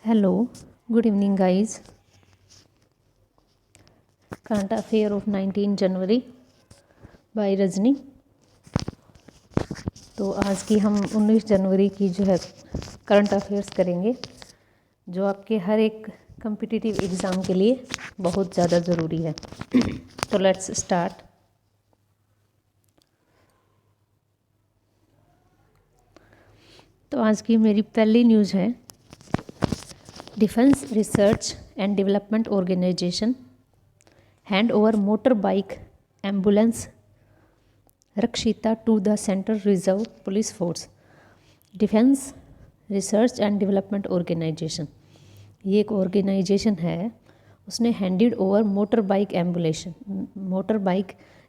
Hello, good evening, guys. Current affair of 19 January by Rajni. तो आज की हम 19 जनवरी की जो है करंट अफेयर्स करेंगे, जो आपके हर एक कम्पिटिटिव एग्ज़ाम के लिए बहुत ज़्यादा ज़रूरी है। तो लेट्स स्टार्ट। तो आज की मेरी पहली न्यूज़ है, defence research and development Organisation hand over motor bike ambulance Rakshita to the Central reserve police Force. Defence research and development Organisation, ये एक ऑर्गेनाइजेशन है, उसने handed over motor bike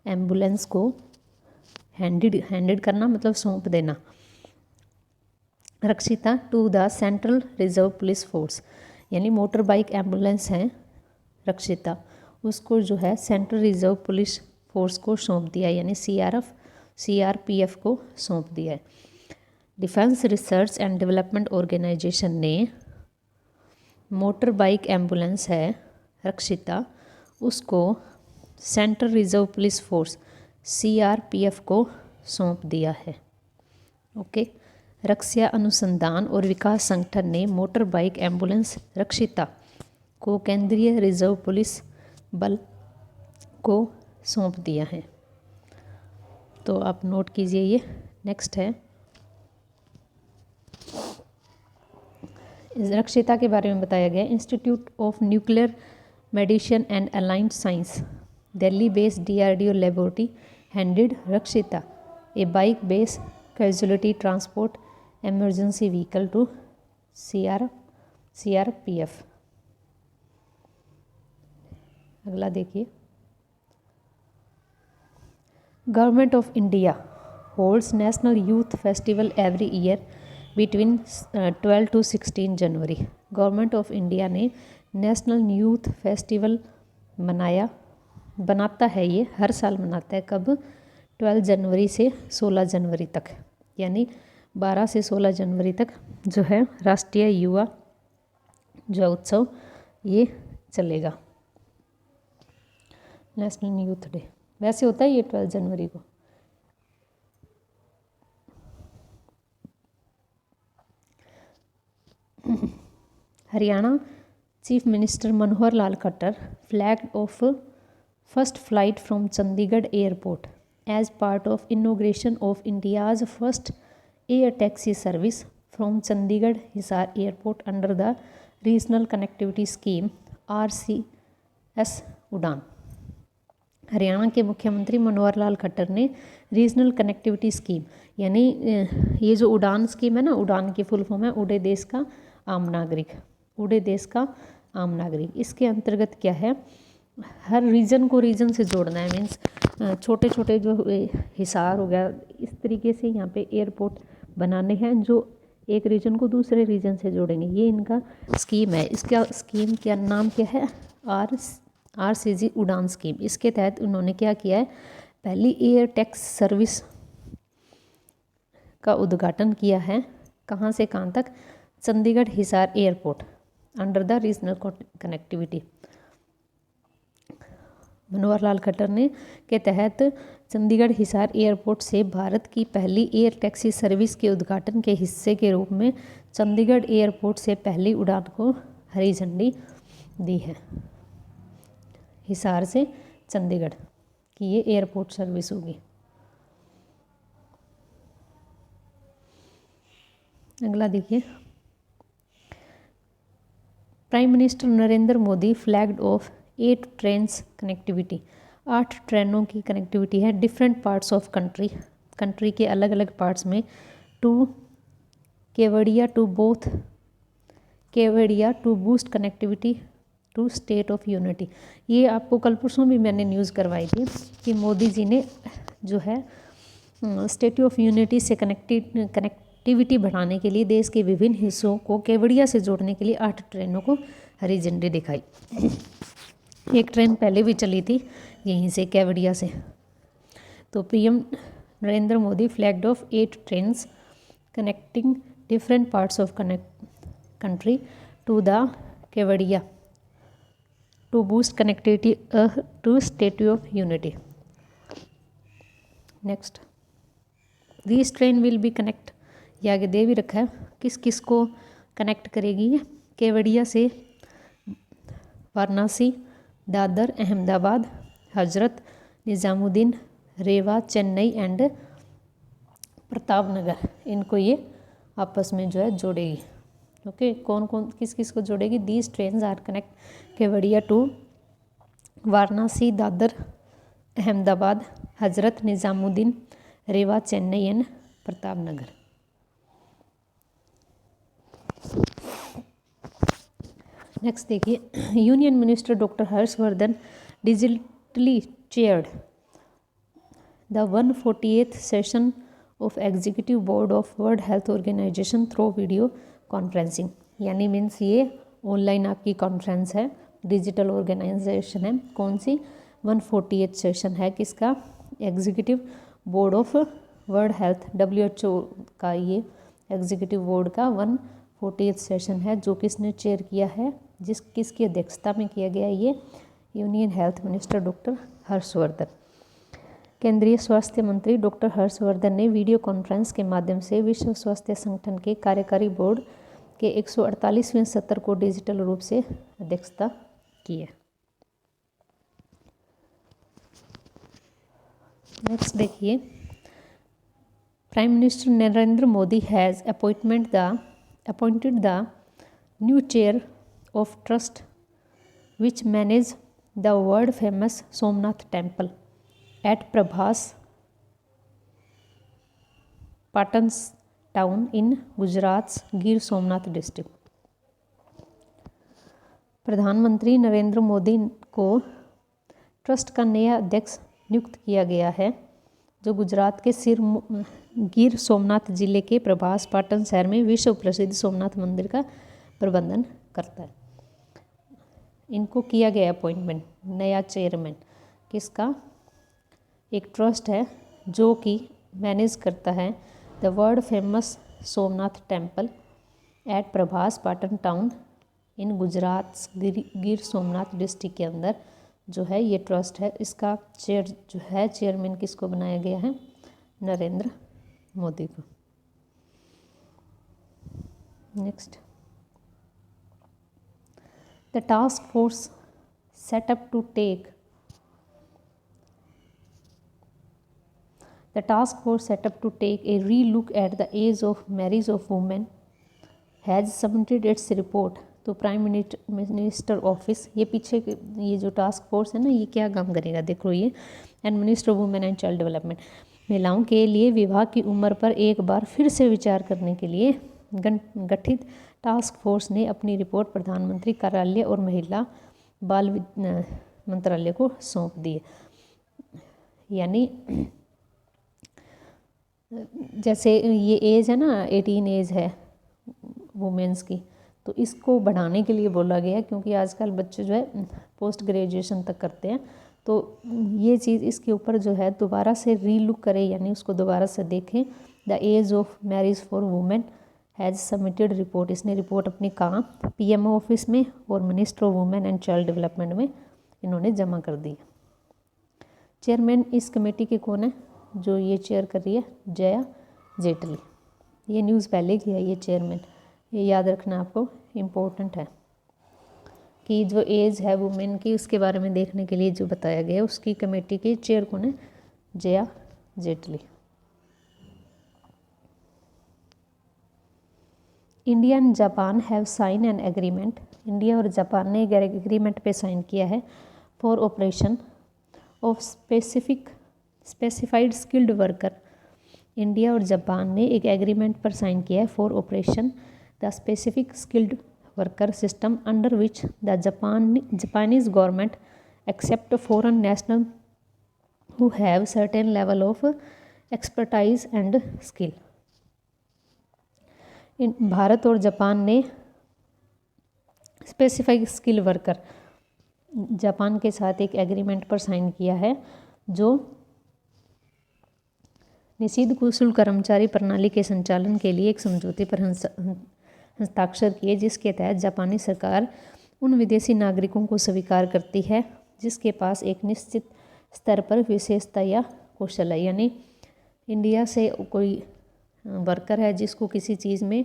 ambulance को हैंडेड करना मतलब सौंप देना, Rakshita to the Central reserve police Force, यानी मोटर बाइक एम्बुलेंस है रक्षिता, उसको जो है सेंट्रल रिजर्व पुलिस फोर्स को सौंप दिया, यानी CRPF को सौंप दिया है। Defence research and development organisation ने मोटर बाइक एम्बुलेंस है रक्षिता, उसको central reserve police force CRPF को सौंप दिया है। ओके। रक्षा अनुसंधान और विकास संगठन ने मोटर बाइक एम्बुलेंस रक्षिता को केंद्रीय रिजर्व पुलिस बल को सौंप दिया है। तो आप नोट कीजिए ये। नेक्स्ट है, रक्षिता के बारे में बताया गया, Institute of Nuclear Medicine and Allied Science Delhi based DRDO laboratory handed Rakshita a bike based casualty transport emergency vehicle to CRPF। अगला देखिए, Government of India holds National Youth Festival every year between 12 to 16 January. Government of India ने National Youth Festival बनाता है, ये हर साल मनाता है। कब? 12 जनवरी से 16 जनवरी तक, यानी 12 से 16 जनवरी तक जो है राष्ट्रीय युवा जो उत्सव ये चलेगा, नेशनल यूथ डे। वैसे होता है ये 12 जनवरी को। Haryana chief minister Manohar Lal Khattar flag off first flight from Chandigarh airport as part of inauguration of India's first air taxi service from Chandigarh Hisar airport under the regional connectivity scheme RCS Udan. Haryana के मुख्यमंत्री मनोहर लाल खट्टर ने रीजनल कनेक्टिविटी स्कीम, यानी ये जो उड़ान स्कीम है ना, उड़ान की फुल फॉर्म है उड़े देश का आम नागरिक, उड़े देश का आम नागरिक। इसके अंतर्गत क्या है, हर रीजन को रीजन से जोड़ना है, मीन्स छोटे छोटे जो हिसार हो गया, इस तरीके से यहाँ पे एयरपोर्ट बनाने हैं जो एक रीजन को दूसरे रीजन से जोड़ेंगे। ये इनका स्कीम है। इसका स्कीम क्या नाम क्या है? RCG उड़ान स्कीम। इसके तहत उन्होंने क्या किया है, पहली एयर टैक्स सर्विस का उद्घाटन किया है। कहाँ से कहाँ तक? Chandigarh Hisar airport under the regional connectivity. Manohar Lal Khattar ने के तहत चंडीगढ़ हिसार एयरपोर्ट से भारत की पहली एयर टैक्सी सर्विस के उद्घाटन के हिस्से के रूप में चंडीगढ़ एयरपोर्ट से पहली उड़ान को हरी झंडी दी है। हिसार से चंडीगढ़ की ये एयरपोर्ट सर्विस होगी। अगला देखिए, Prime minister Narendra Modi flagged of 8 trains connectivity. 8 ट्रेनों की कनेक्टिविटी है डिफरेंट पार्ट्स ऑफ कंट्री के अलग अलग पार्ट्स में, to Kevadia to boost connectivity to state of unity. ये आपको कल परसों भी मैंने न्यूज़ करवाई थी कि मोदी जी ने जो है स्टेट ऑफ यूनिटी से कनेक्टिविटी बढ़ाने के लिए देश के विभिन्न हिस्सों को केवड़िया से जोड़ने के लिए 8 ट्रेनों को हरी झंडी दिखाई। एक ट्रेन पहले भी चली थी यहीं से, केवड़िया से। तो PM Narendra Modi flagged of 8 trains connecting different parts of country to the Kevadia to boost connectivity to Statue of Unity. Next, this train will be connect, ये आगे दे भी रखा है, किस किस को कनेक्ट करेगी ये, केवड़िया से वाराणसी, दादर, अहमदाबाद, हजरत निज़ामुद्दीन, रेवा, चेन्नई एंड प्रतापनगर, इनको ये आपस में जो है जोड़ेगी। ओके, कौन कौन किस किस को जोड़ेगी, these trains are connect Kevadia to Varanasi, Dadar, Ahmedabad, Hazrat Nizamuddin, Rewa, Chennai and Pratapnagar. Next देखिए, union minister doctor Harshvardhan digitally chaired the 148th session of executive board of world health organisation through video conferencing, यानी मीन्स ये ऑनलाइन आपकी कॉन्फ्रेंस है, डिजिटल ऑर्गेनाइजेशन है, कौन सी 148th सेशन है किसका, executive board of world health WHO का, ये एग्जीक्यूटिव बोर्ड का 148th सेशन है, जो किसने चेयर किया है, किसकी अध्यक्षता में किया गया, ये union health minister doctor Harshvardhan. केंद्रीय स्वास्थ्य मंत्री डॉक्टर हर्षवर्धन ने वीडियो कॉन्फ्रेंस के माध्यम से विश्व स्वास्थ्य संगठन के कार्यकारी बोर्ड के 148वें सत्र को डिजिटल रूप से अध्यक्षता की है। नेक्स्ट देखिए, Prime minister Narendra Modi has appointed the new chair of trust which manage the world famous Somnath temple at Prabhas Patan's town in Gujarat Gir Somnath district. प्रधानमंत्री नरेंद्र मोदी को ट्रस्ट का नया अध्यक्ष नियुक्त किया गया है, जो गुजरात के गिर सोमनाथ जिले के प्रभास पाटन शहर में विश्व प्रसिद्ध सोमनाथ मंदिर का प्रबंधन करता है। इनको किया गया अपॉइंटमेंट, नया चेयरमैन किसका, एक ट्रस्ट है जो कि मैनेज करता है the world famous Somnath temple at Prabhas Patan town in Gujarat Gir Somnath district के अंदर जो है ये ट्रस्ट है। इसका चेयरमैन किसको बनाया गया है, नरेंद्र मोदी को। Next, the task force set up to take a re-look at the age of marriage of women has submitted its report to prime minister office. ये पीछे ये जो टास्क फोर्स है ना, ये क्या काम करेगा, देखो ये and minister women and child development, महिलाओं के लिए विवाह की उम्र पर एक बार फिर से विचार करने के लिए गठित टास्क फोर्स ने अपनी रिपोर्ट प्रधानमंत्री कार्यालय और महिला बाल मंत्रालय को सौंप दी है। यानी जैसे ये एज है ना, 18 एज है वुमेंस की, तो इसको बढ़ाने के लिए बोला गया, क्योंकि आजकल बच्चे जो है पोस्ट ग्रेजुएशन तक करते हैं, तो ये चीज़ इसके ऊपर जो है दोबारा से रीलुक करें, यानी उसको दोबारा से देखें। The age of marriage for women has submitted report, इसने रिपोर्ट अपनी कहाँ, PMO ऑफिस में और minister of women and child development में इन्होंने जमा कर दी। चेयरमैन इस कमेटी के कौन है, जो ये चेयर कर रही है, जया जेटली। ये न्यूज़ पहले की है, ये चेयरमैन, ये याद रखना आपको इम्पोर्टेंट है कि जो एज है वुमेन की उसके बारे में देखने के लिए जो बताया गया है, उसकी कमेटी के चेयर कौन है, Jaya Jaitly. India and Japan have sign an agreement, India और जापान ने एक एग्रीमेंट पे साइन किया है for operation of specified skilled worker. India और जापान ने एक एग्रीमेंट पर साइन किया है for operation the specific skilled worker system under which the Japanese government accept foreign national who have certain level of expertise and skill. Bharat और Japan ने specific skill worker Japan के साथ एक एग्रीमेंट पर sign किया है, जो निषिद्ध कुशल कर्मचारी प्रणाली के संचालन के लिए एक समझौते पर हस्ताक्षर किए, जिसके तहत जापानी सरकार उन विदेशी नागरिकों को स्वीकार करती है जिसके पास एक निश्चित स्तर पर विशेषता या कौशल है। यानी इंडिया से कोई वर्कर है जिसको किसी चीज़ में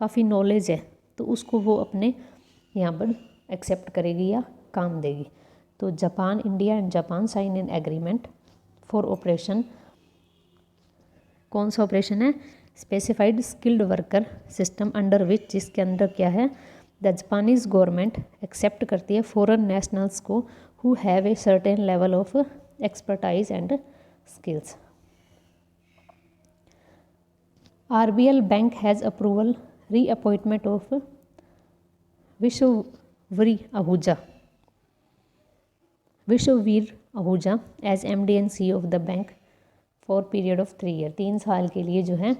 काफ़ी नॉलेज है तो उसको वो अपने यहाँ पर एक्सेप्ट करेगी या काम देगी। तो Japan, India and Japan sign an agreement for operation, कौन सा ऑपरेशन है, specified skilled worker system, under which, जिसके अंदर क्या है, द जापानीज गवर्नमेंट एक्सेप्ट करती है फॉरेन नेशनल्स को who have a certain level of expertise and skills. RBL bank has approval reappointment of Vishwavir Ahuja as MD and CEO of the bank for period of 3 year. 3 साल के लिए जो है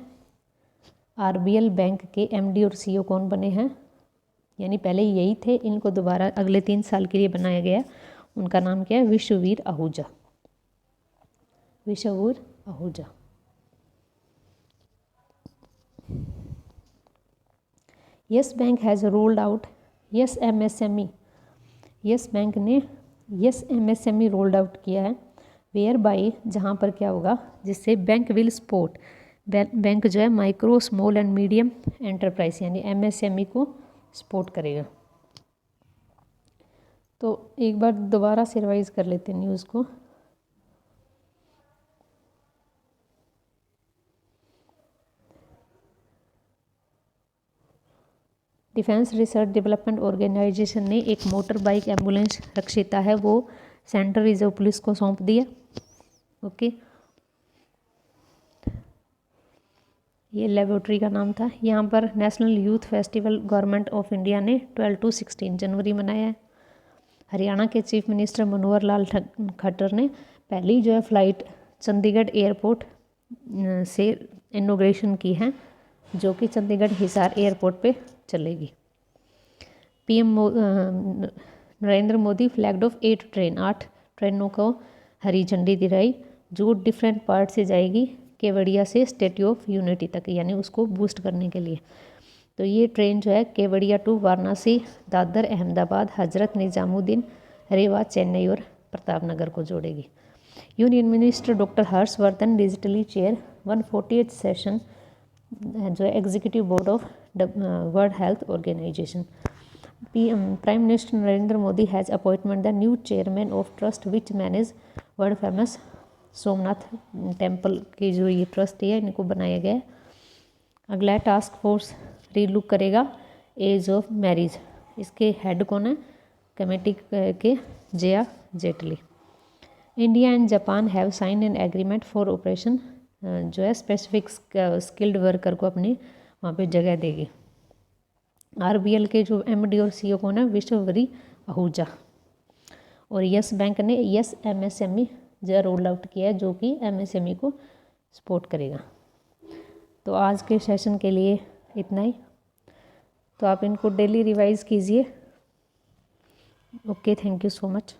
RBL bank के MD और CEO कौन बने हैं, यानी पहले यही थे, इनको दोबारा अगले 3 साल के लिए बनाया गया। उनका नाम क्या है, Vishwavir Ahuja, Vishwavir Ahuja. Yes bank has rolled out yes MSME, yes bank ने यस MSME रोल्ड आउट किया है, वेयर बाई, जहाँ पर क्या होगा, जिससे बैंक विल सपोर्ट, बैंक जो है micro small and medium enterprise यानी MSME को सपोर्ट करेगा। तो एक बार दोबारा से रिवाइज कर लेते हैं न्यूज़ को। डिफेंस रिसर्च डेवलपमेंट ऑर्गेनाइजेशन ने एक मोटर बाइक एम्बुलेंस रक्षिता है वो सेंट्रल रिजर्व पुलिस को सौंप दिया। ओके, ये लेबोरेटरी का नाम था। यहाँ पर national Youth festival government of India ने 12 to 16 जनवरी मनाया है। हरियाणा के चीफ मिनिस्टर मनोहर लाल खट्टर ने पहली जो है फ्लाइट चंडीगढ़ एयरपोर्ट से इनोग्रेशन की है, जो कि चंडीगढ़ हिसार एयरपोर्ट पे चलेगी। PM Narendra Modi flagged of 8 train, 8 ट्रेनों को हरी झंडी दिखाई, जो डिफरेंट पार्ट से जाएगी केवड़िया से स्टैट्यू ऑफ यूनिटी तक, यानी उसको बूस्ट करने के लिए। तो ये ट्रेन जो है केवड़िया टू वाराणसी, दादर, अहमदाबाद, हजरत निजामुद्दीन, रेवा, चेन्नई और प्रतापनगर को जोड़ेगी। Union minister doctor Harshvardhan digitally chair 148th session जो है executive board of world health organisation. Prime minister Narendra Modi has appointment the new chairman of trust which manage world famous Somnath temple की जो ये ट्रस्ट है इनको बनाया गया है। अगला टास्क फोर्स रीलुक करेगा एज ऑफ मैरिज, इसके हेड कौन है, कमेटी के Jaya Jaitly. India and Japan have sign an agreement for operation जो है स्पेसिफिक स्किल्ड वर्कर को अपनी वहाँ पे जगह देगी। RBL के जो MD और CEO कौन है, विश्ववीर आहूजा। और यस बैंक ने यस MSME जो रोल आउट किया है, जो कि MSME को सपोर्ट करेगा। तो आज के सेशन के लिए इतना ही, तो आप इनको डेली रिवाइज कीजिए। Okay, thank you so much.